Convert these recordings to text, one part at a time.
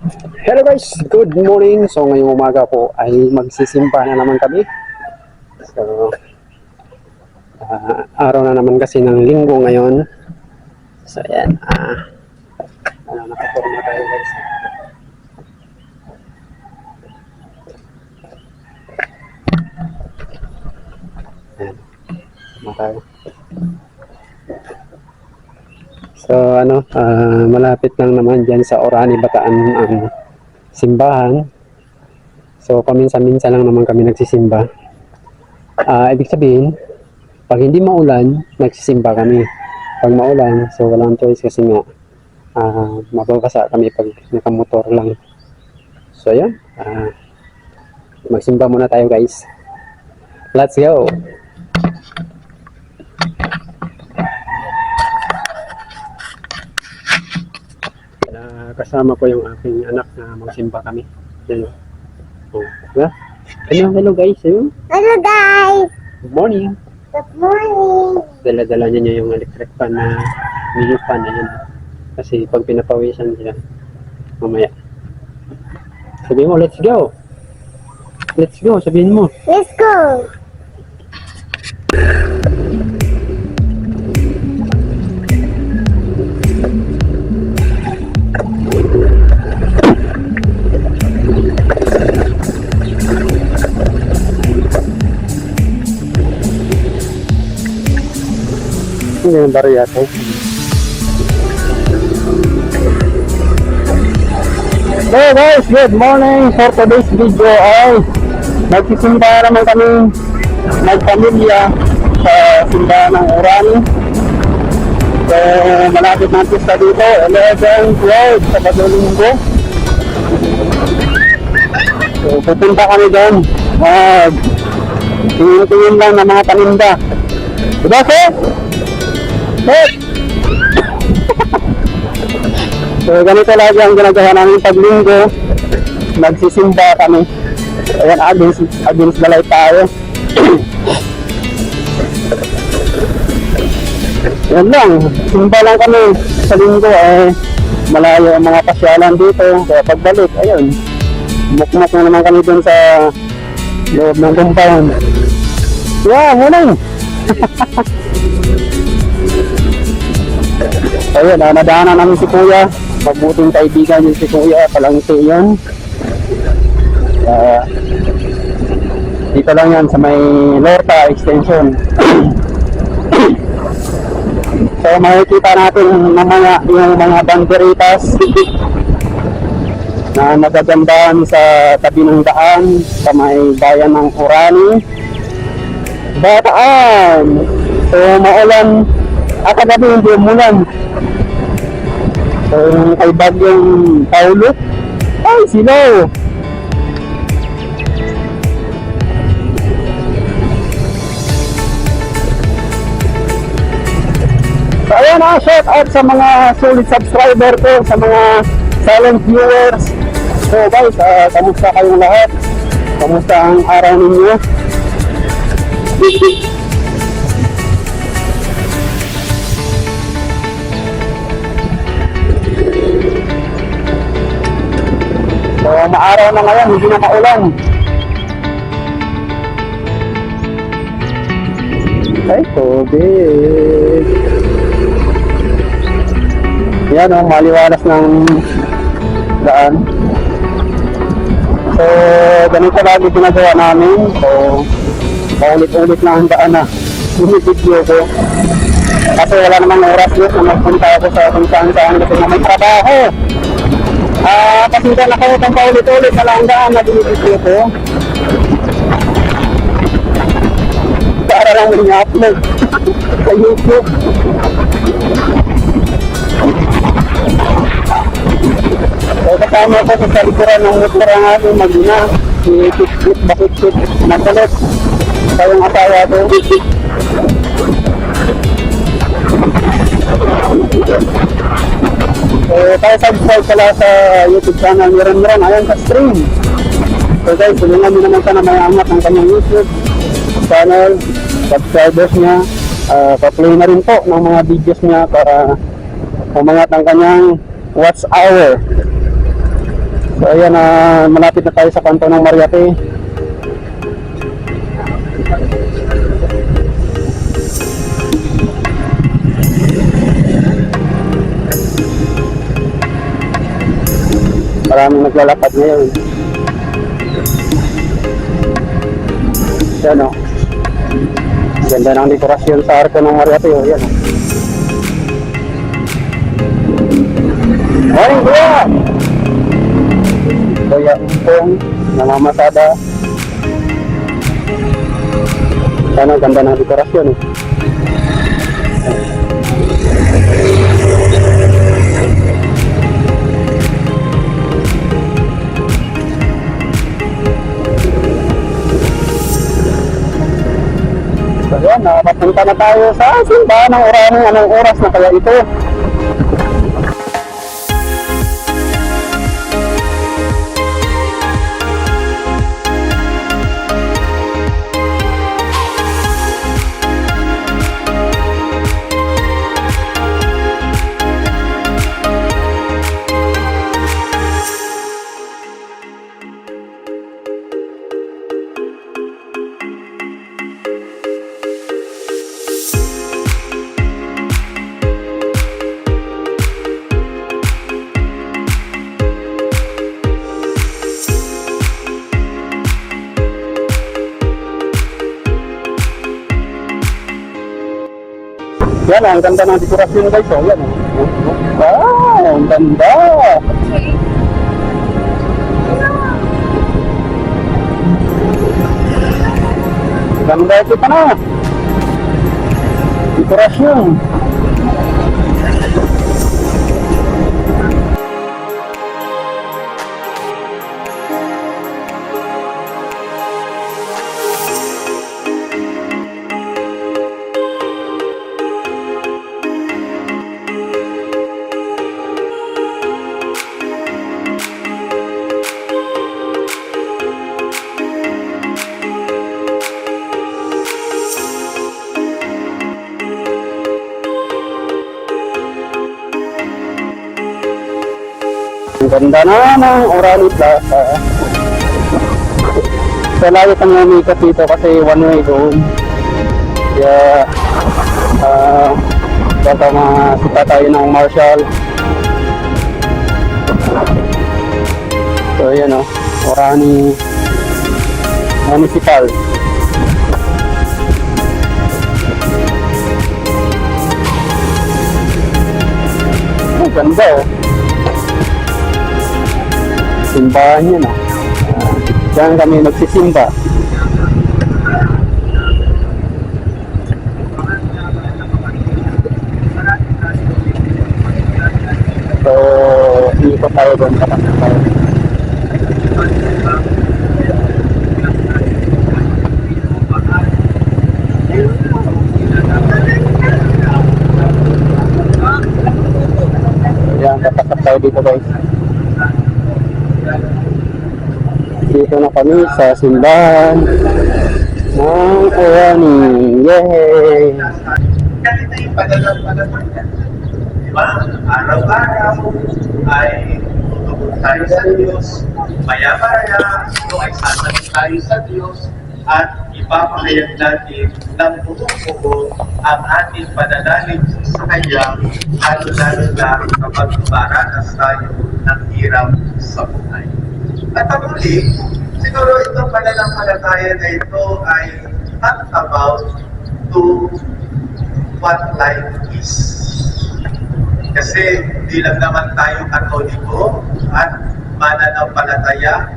Hello guys, good morning. So ngayong umaga po ay magsisimba na naman kami. So araw na naman kasi ng linggo ngayon. So ayan, nakaporma tayo guys. Ayan, porma tayo. So malapit lang naman dyan sa Orani, Bataan ang simbahan. So paminsan-minsan lang naman kami nagsisimba. Ibig sabihin, pag hindi maulan, nagsisimba kami. Pag maulan, so walang choice kasi nga mababasa kami pag nakamotor lang. So yun, magsimba muna tayo guys. Let's go! Kasama ko yung aking anak na magsimba kami. Yan. Oh, diba? Hello guys. Hello guys! Good morning. Good morning! Dala-dala niya yung electric fan na mini fan na yan. Kasi pag pinapawisan siya, mamaya. Sabihin mo, let's go! Let's go, sabihin mo. Let's go! Hindi yung baro yata. Hey guys, good morning! For today's video ay magsisimba naman kami magpamilya sa simbahan ng Orani. So malapit na pista dito, 11-12 sa Linggo. So pupunta kami doon. Tingin-tingin lang ng mga paninda. Diba sir? Hey! So ganito lagi ang ginagawa namin pag linggo, nagsisimba kami. Ayan, against the light tayo. Yan lang, simba lang kami sa linggo, malayo ang mga pasyalan dito. Kaya pagbalik, ayun, mukmuk na naman kami dun sa loob ng compound. Yeah, morning! Ayun, nadaanan namin si Kuya. Mabuting kaibigan yung si Kuya, palangti yun. Dito lang yan sa may Lorta Extension. So makikita natin mamaya yung mga banderitas na nagagandahan sa tabi ng daan sa may bayan ng Orani, Bataan. So maulan at kagabi hindi umulan. So kay bagyong Paulo, ay silo. So ayan, shout out sa mga solid subscriber ko, sa mga silent viewers. So guys, kamusta kayong lahat? Kamusta ang araw ninyo? So maaraw na ngayon, hindi na maulan. Ay, tubig. Yan o, maliwalas ng daan. So, ganito lagi ginagawa namin. So, paulit-ulit na ang daan na video ko. Kasi wala namang oras yun na magpunta ako sa kung saan-saan kasi na may trabaho. Kasi na ako itong paulit-ulit na lang daan na binibidyo ko. Para lang i-upload sa YouTube. So kasama ko sa likuran ng motor ang aking mag-ina, si Kit Bakit Natalit, kayong asawa ko. So tayo subscribe pala sa YouTube channel ni Ron, ayan sa stream. So guys, tulungan nyo naman sana may angat ng kanyang YouTube channel, subscribers niya. Pa-play na rin po ng mga videos niya para umangat ang kanyang watch hour. So ayan, malapit na tayo sa kanto ng Mariate. Maraming naglalakad ngayon. Yan o. Ganda ng dekorasyon sa arko ng Mariate. O, yan o. Morning, Kuya! Kuya Umpong, namamasada. Sana ganda ng dekorasyon. Eh. So yan, nakapunta na tayo sa simbahan ng Orani. Anong oras na kaya ito? Yan, ang ganda ng dekorasyon guys. So, yan. Wow, ang ganda. Ganda ito pa na. Dekorasyon. Ang ganda na ng Orani Plaza. So lagi kami umikot dito kasi one way doon. Kaya baka makita tayo ng Marshall. So yan o, Orani Municipal. Ang ganda o. Simbahan yun ah. Diyan kami nagsisimba. So, ikot tayo doon sa kanto. Yan, tatakap tayo dito guys. Dito na kami sa simbahan ng Orani. Yay! Ganito yung pananampalataya. Diba? Araw-araw ay tutubog tayo sa Diyos. Maya-maya, ito ay sasagot tayo sa Diyos at ipapahayag natin ng buong-buo ang ating pananalig sa Kanya, lalo-lalo na kapag maranas tayo ng hirap sa buhay. At ang muli, siguro itong pananampalataya na ito ay not about to what life is. Kasi hindi lang naman tayo Katoliko at mananampalataya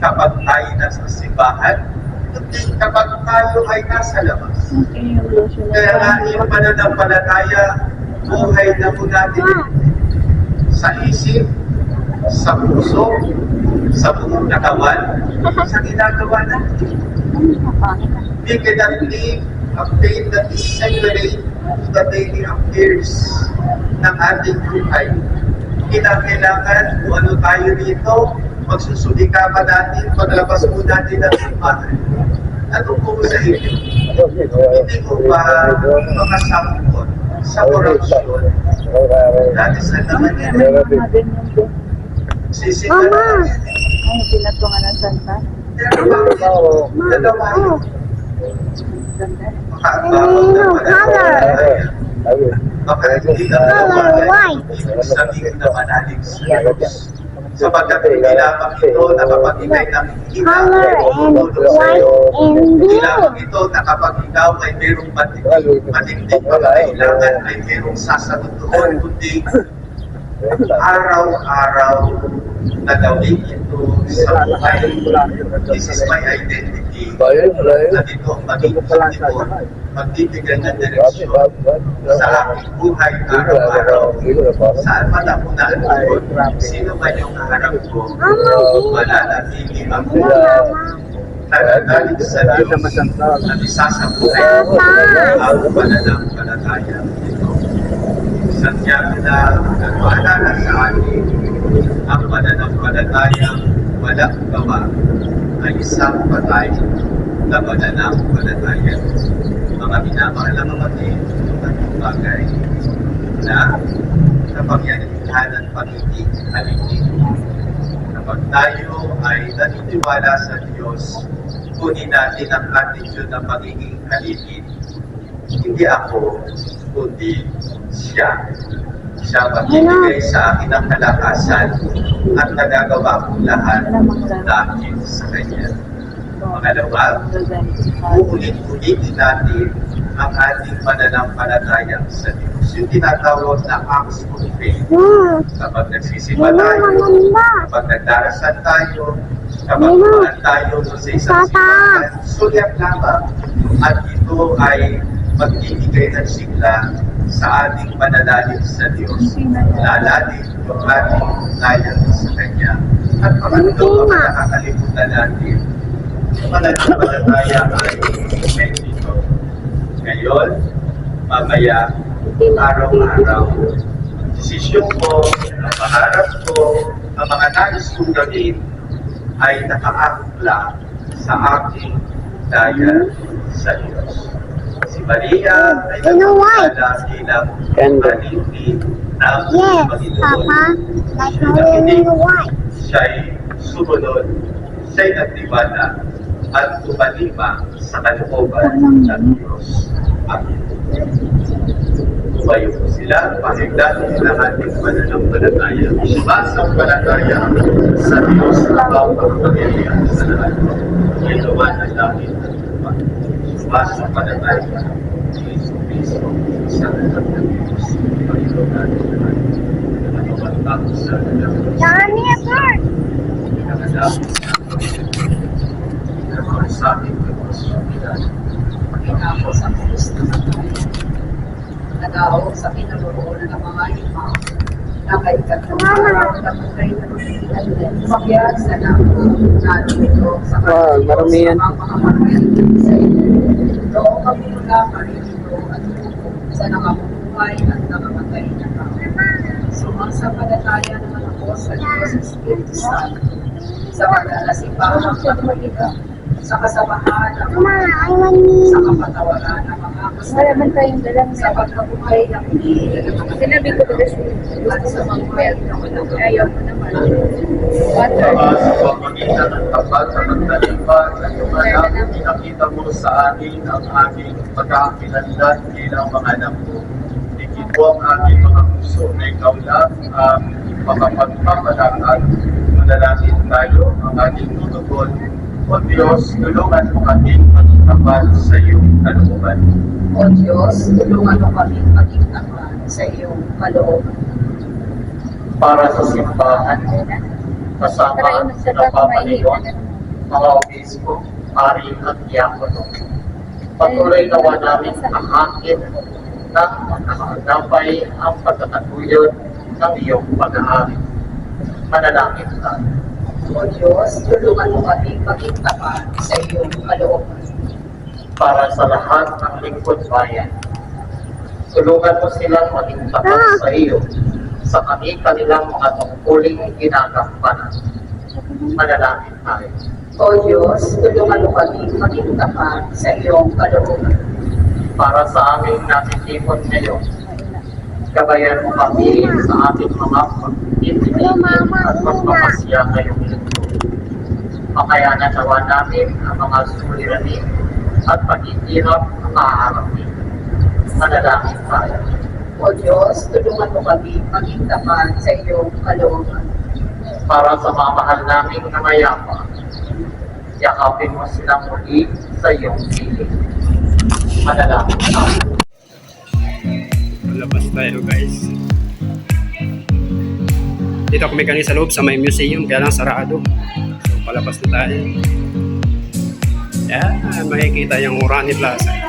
kapag tayo nasa simbahan, kundi kapag tayo ay nasa labas. Kaya nga yung pananampalataya, buhay na po natin sa isip, sa puso, sa buong katawan, sa ginagawa natin. We cannot live a faith that is separate to the daily affairs ng ating buhay. Kailangan kung ano tayo dito, magsusumika pa natin, paglabas po natin ng simbahan. Ano po sa inyo? Hindi ko ba makasangkot sa korupsyon? That is naman yan. Sisigaw. Ay, pinatungan ng santa. Pero dalawa yun. Ganda. Makakabawag na pananampalataya. Baka hindi na Color white. sabihin na manalig sa Diyos. Sapagkat hindi lamang ito nakapag-ibay ng hina Color and white and Hindi blue. lamang ito na kapag ikaw ay mayroong matigdig pangangailangan ay mayroong sasagot doon, kundi araw-araw na gawin ito sa buhay. This is my identity. Na dito ang magiging ko, magbibigay ng direksyon sa aking buhay araw-araw. Saan man ako naroon, sino man yung harap ko, mananatili ako nagagaling sa Diyos at isasabuhay ang pananampalataya nito. Sadyang na nagpaalala sa atin ang pananampalataya walang gawa ay isang patay na pananampalataya. Mga minamahal na kapatid, ang bagay na kapangyarihan ng pag-ibig haligi. Kapag tayo ay naniniwala sa Diyos, kunin natin ang attitude ng pagiging haligi. Hindi ako, kundi siya. Siya magbibigay sa akin ng kalakasan at nagagawa ko lahat dahil sa Kanya. Pangalawa, uulit-ulitin natin ang ating pananampalataya sa Diyos. Yung tinatawag na acts of faith. Kapag nagsisimba tayo, kapag nagdarasal tayo, kapag kumaan tayo sa isang simbahan, sulyap lamang. At ito ay magbibigay ng sigla sa ating pananalig sa Diyos. Lalalim yung ating layang sa Kanya. At pangatlo, ang nakakalimutan natin, pananampalataya ay medyo. Ngayon, mamaya, araw-araw, desisyon ko, ang pangarap ko, ang mga nais kong gawin ay nakaakla sa aking daya sa Diyos. Si Maria ay nagpapala bilang alipin ng Yes, Panginoon. Papa. Like Siya'y color nakinig, white. siya'y sumunod, siya'y nagtiwala at tumalima sa kalooban ng Diyos. Amen. Tumayo po sila, pakinggan ang ating pananampalataya. Sumasampalataya sa Diyos na mapagpagalihan sa lahat. Ginawa ng langit at lupa. Sumasampalataya sa Yesu Cristo sa lahat ng Diyos. Panginoon natin naman. Panginoon sa lahat. Johnny, a bird. Pinanganak ng Panginoon. Pinanganak sa ating pagpasukilan. Pangako sa krus na matay. Nag-aawag sa kinabubuo ng mga imam na kay katulad na matay na pagkakailan. Magyag sa natin ito sa marami yan. mga pangapagyan sa inyo. Doon kami magkakarin ito at ito sa nakabubuhay at nakamatay na tao. Sumasampalataya naman ako sa Diyos Espiritu Santo sa pag-alasimbahang pagmaliga sa kasamahan ng Mama, I want me. sa kapatawaran ng mga Malaman tayong dalang sa pagkabuhay ng Sinabi ko ba kasi at sa mga belt na walang ayaw mo naman. Ama, sa pamagitan ng tapat sa pagtalipan at yung anak, pinakita mo sa amin ang aming pagkakakilanlan bilang mga anak mo. Higit po ang aming mga puso na ikaw lang ang makapagpapalatag. Manalangin tayo ang ating tutugon. O Diyos, tulungan mo kaming magtapat sa iyong kalooban. O Diyos, tulungan mo kami maging tapat sa iyong kalooban. Para sa simbahan, kasama sa napapaliwan, mga obispo, pari at diakono. Patuloy nawa namin ahakin ng nakagapay ang pagkataguyod ng iyong pag-aari. Manalangin tayo. O Diyos, tulungan mo kami maging tapat sa iyong kalooban. Para sa lahat ng lingkod bayan, tulungan mo silang maging tapat sa iyo sa kanilang mga tungkuling ginagampanan. Manalangin tayo. O Diyos, tulungan mo kami maging tapat sa iyong kalooban. Para sa aming natitipon ngayon, gabayan mo kami sa ating mga pagtitipin at pagpapasya ngayong linggo. Makayanan nawa namin ang mga suliranin at paghihirap na maaharapin. Manalangin tayo. O Diyos, tulungan mo kami maging tapat sa iyong kalooban. Para sa mga mahal naming namayapa, yakapin mo silang muli sa iyong piling. Manalangin tayo. Palabas tayo guys. Dito kami kanina sa loob sa may museum, kaya lang sarado. So palabas na tayo. Yan, makikita yung Orani Plaza.